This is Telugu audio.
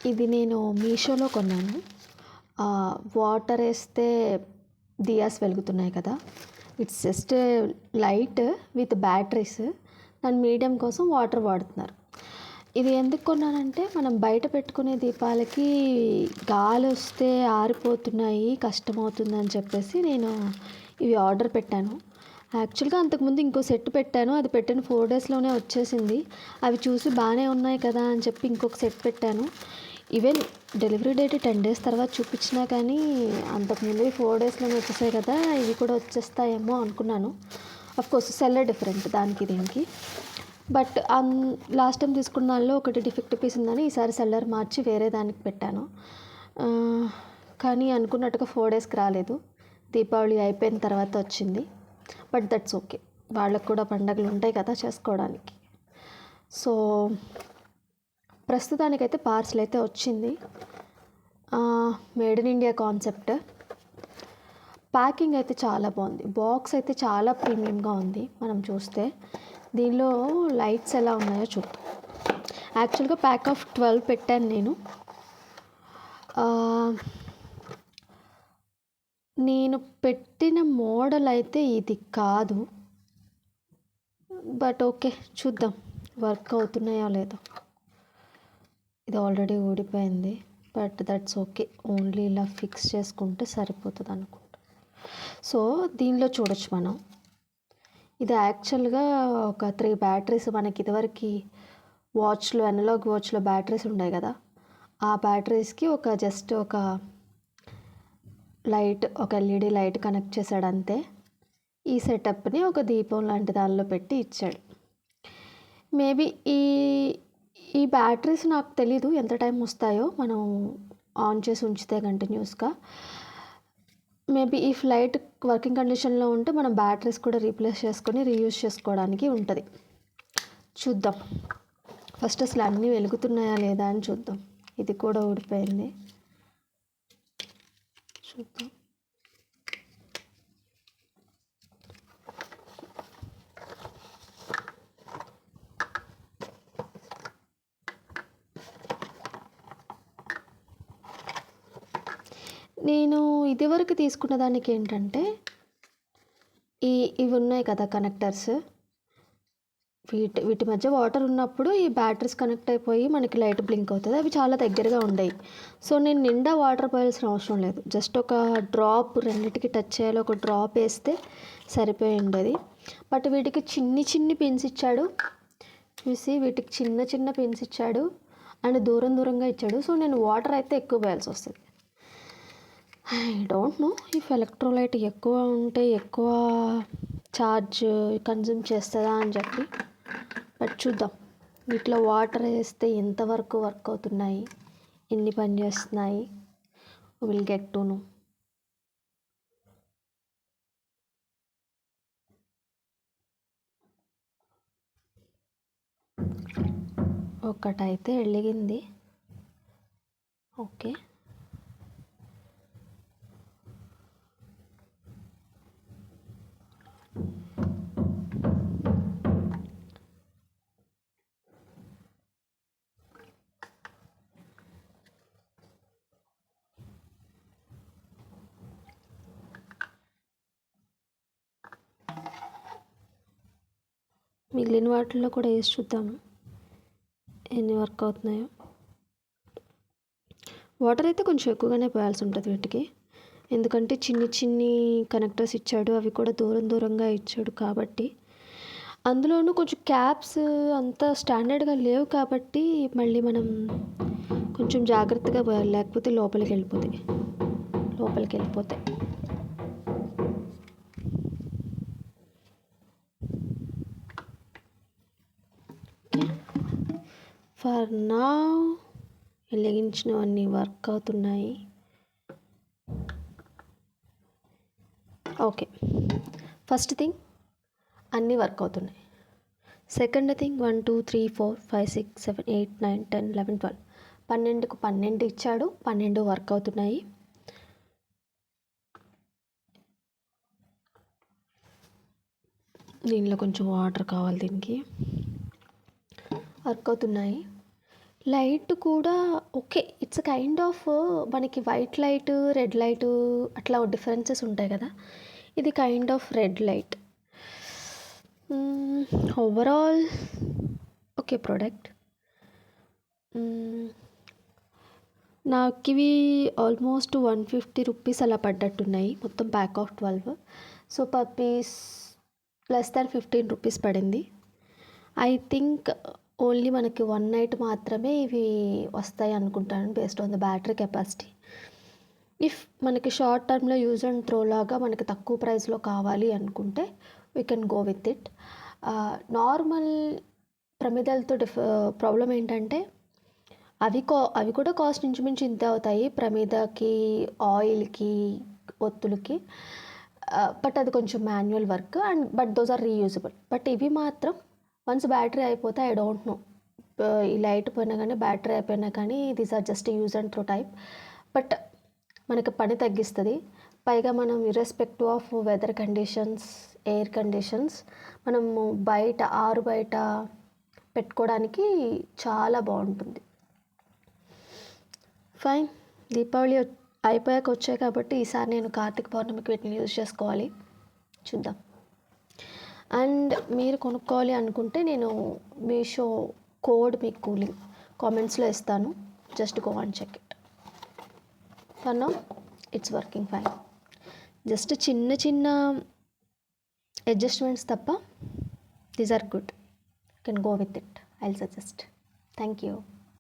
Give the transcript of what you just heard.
ఇది నేను మీషోలో కొన్నాను. వాటర్ వేస్తే దియాస్ వెలుగుతున్నాయి కదా. It's just light with batteries. దాని మీడియం కోసం వాటర్ వాడుతున్నారు. ఇది ఎందుకు కొన్నానంటే మనం బయట పెట్టుకునే దీపాలకి గాలి వస్తే ఆరిపోతున్నాయి, కష్టమవుతుందని చెప్పేసి నేను ఇవి ఆర్డర్ పెట్టాను. యాక్చువల్గా అంతకుముందు ఇంకో సెట్ పెట్టాను. అది పెట్టిన 4 డేస్లోనే వచ్చేసింది. అవి చూసి బాగానే ఉన్నాయి కదా అని చెప్పి ఇంకొక సెట్ పెట్టాను. ఈవెన్ డెలివరీ డేట్ 10 డేస్ తర్వాత చూపించినా కానీ అంతకుముందు 4 డేస్లోనే వచ్చేసాయి కదా, ఇవి కూడా వచ్చేస్తాయేమో అనుకున్నాను. అఫ్కోర్స్ సెల్లర్ డిఫరెంట్ దానికి దీనికి. బట్ లాస్ట్ టైం తీసుకున్న దానిలో ఒకటి డిఫెక్ట్ పీస్ ఉందని ఈసారి సెల్లర్ మార్చి వేరే దానికి పెట్టాను. కానీ అనుకున్నట్టుగా 4 డేస్కి రాలేదు. దీపావళి అయిపోయిన తర్వాత వచ్చింది. బట్ దట్స్ ఓకే, వాళ్ళకు కూడా పండగలు ఉంటాయి కదా చేసుకోవడానికి. సో ప్రస్తుతానికైతే పార్సల్ అయితే వచ్చింది. Made in India concept. Packing అయితే చాలా బాగుంది. బాక్స్ అయితే చాలా ప్రీమియంగా ఉంది. మనం చూస్తే దీనిలో లైట్స్ ఎలా ఉన్నాయో చూద్దాం. యాక్చువల్గా ప్యాక్ ఆఫ్ 12 పెట్టాను నేను. నేను పెట్టిన మోడల్ అయితే ఇది కాదు. బట్ ఓకే, చూద్దాం వర్క్ అవుతున్నాయో లేదో. ఇది ఆల్రెడీ ఊడిపోయింది. బట్ దట్స్ ఓకే, ఓన్లీ ఇలా ఫిక్స్ చేసుకుంటే సరిపోతుంది అనుకుంటా. సో దీనిలో చూడొచ్చు మనం. ఇది యాక్చువల్గా ఒక 3 బ్యాటరీస్. మనకి ఇదివరకు వాచ్లో, అనలాగ్ వాచ్లో బ్యాటరీస్ ఉన్నాయి కదా, ఆ బ్యాటరీస్కి జస్ట్ ఒక లైట్, ఒక ఎల్ఈడి లైట్ కనెక్ట్ చేశాడు అంతే. ఈ సెటప్ని ఒక దీపం లాంటి దానిలో పెట్టి ఇచ్చాడు. మేబీ ఈ బ్యాటరీస్ నాకు తెలీదు ఎంత టైం వస్తాయో, మనం ఆన్ చేసి ఉంచితే కంటిన్యూస్గా. మేబీ ఈ ఫ్లైట్ వర్కింగ్ కండిషన్లో ఉంటే మనం బ్యాటరీస్ కూడా రీప్లేస్ చేసుకొని రీయూజ్ చేసుకోవడానికి ఉంటుంది. చూద్దాం ఫస్ట్ అసలు అన్నీ వెలుగుతున్నాయా లేదా అని చూద్దాం. ఇది కూడా ఊడిపోయింది, చూద్దాం. నేను ఇదివరకు తీసుకున్న దానికి ఏంటంటే ఇవి ఉన్నాయి కదా కనెక్టర్స్, వీటి మధ్య వాటర్ ఉన్నప్పుడు ఈ బ్యాటరీస్ కనెక్ట్ అయిపోయి మనకి లైట్ బ్లింక్ అవుతుంది. అవి చాలా దగ్గరగా ఉండేవి. సో నేను నిండా వాటర్ పోయాల్సిన అవసరం లేదు. జస్ట్ ఒక డ్రాప్, రెండింటికి టచ్ చేయాలి, ఒక డ్రాప్ వేస్తే సరిపోయి ఉండేది. బట్ వీటికి చిన్ని పిన్స్ ఇచ్చాడు. చూసి వీటికి చిన్న పిన్స్ ఇచ్చాడు అండ్ దూరంగా ఇచ్చాడు. సో నేను వాటర్ అయితే ఎక్కువ పోయాల్సి వస్తుంది. I don't no if electrolyte ఎక్కువ ఉంటే ఎక్కువ ఛార్జ్ కన్జ్యూమ్ చేస్తుందా అని చెప్పి. బట్ చూద్దాం వీటిలో వాటర్ వేస్తే ఎంతవరకు వర్క్ అవుతున్నాయి, ఎన్ని పని చేస్తున్నాయి, విల్ గెట్ టు నో. ఒకటైతే వెలిగింది. ఓకే, మిగిలిన వాటిల్లో కూడా వేసి చూద్దాము ఎన్ని వర్క్ అవుతున్నాయో. వాటర్ అయితే కొంచెం ఎక్కువగానే పోయాల్సి ఉంటుంది వీటికి, ఎందుకంటే చిన్ని కనెక్టర్స్ ఇచ్చాడు, అవి కూడా దూరంగా ఇచ్చాడు కాబట్టి. అందులోనూ కొంచెం క్యాప్స్ అంత స్టాండర్డ్గా లేవు కాబట్టి మళ్ళీ మనం కొంచెం జాగ్రత్తగా పోయాలి, లేకపోతే లోపలికి వెళ్ళిపోతాయి. ఫర్ నౌ వెలిగించినవన్నీ వర్క్ అవుతున్నాయి. ఓకే, ఫస్ట్ థింగ్ అన్నీ వర్క్ అవుతున్నాయి. సెకండ్ థింగ్ 1 2 3 4 5 6 7 8 9 10 11 12 12కు 12 ఇచ్చాడు. 12 వర్క్ అవుతున్నాయి. దీనిలో కొంచెం వాటర్ కావాలి, దీనికి వర్క్ అవుతున్నాయి. లైట్ కూడా ఓకే. ఇట్స్ కైండ్ ఆఫ్ మనకి వైట్ లైట్, రెడ్ లైట్ అట్లా డిఫరెన్సెస్ ఉంటాయి కదా! ఇది kind of red light. Overall okay product. నాకివి ఆల్మోస్ట్ 150 రూపీస్ అలా పడ్డట్టున్నాయి. మొత్తం pack of 12. So per piece less than 15 rupees పడింది. ఐ థింక్ ఓన్లీ మనకి 1 నైట్ మాత్రమే ఇవి వస్తాయి అనుకుంటాను based on the battery capacity. If మనకి షార్ట్ టర్మ్లో యూజ్ అండ్ త్రో లాగా మనకి తక్కువ ప్రైస్లో కావాలి అనుకుంటే we can go with it. Normal ప్రమిదలతో ప్రాబ్లం ఏంటంటే అవి కూడా కాస్ట్ ఇంచుమించు ఇంతే అవుతాయి ప్రమిదకి, ఆయిల్కి, ఒత్తులకి. బట్ అది కొంచెం manual work and but those are reusable. But ఇవి మాత్రం వన్స్ బ్యాటరీ అయిపోతే ఐ డోంట్ నో, ఈ లైట్ పోయినా కానీ బ్యాటరీ అయిపోయినా కానీ these are just use and throw type. But మనకి పని తగ్గిస్తుంది. పైగా మనం irrespective of weather conditions, air conditions మనము ఆరు బయట పెట్టుకోవడానికి చాలా బాగుంటుంది. ఫైన్. దీపావళి అయిపోయాక వచ్చాయి కాబట్టి ఈసారి నేను కార్తీక పౌర్ణమికి వీటిని యూజ్ చేసుకోవాలి. చూద్దాం. అండ్ మీరు కొనుక్కోవాలి అనుకుంటే నేను మీషో కోడ్ మీకు కూలింగ్ కామెంట్స్లో ఇస్తాను. Just go and check it. For now it's working fine. Just చిన్న చిన్న అడ్జస్ట్మెంట్స్ తప్ప these are good. You can go with it. I will suggest. Thank you.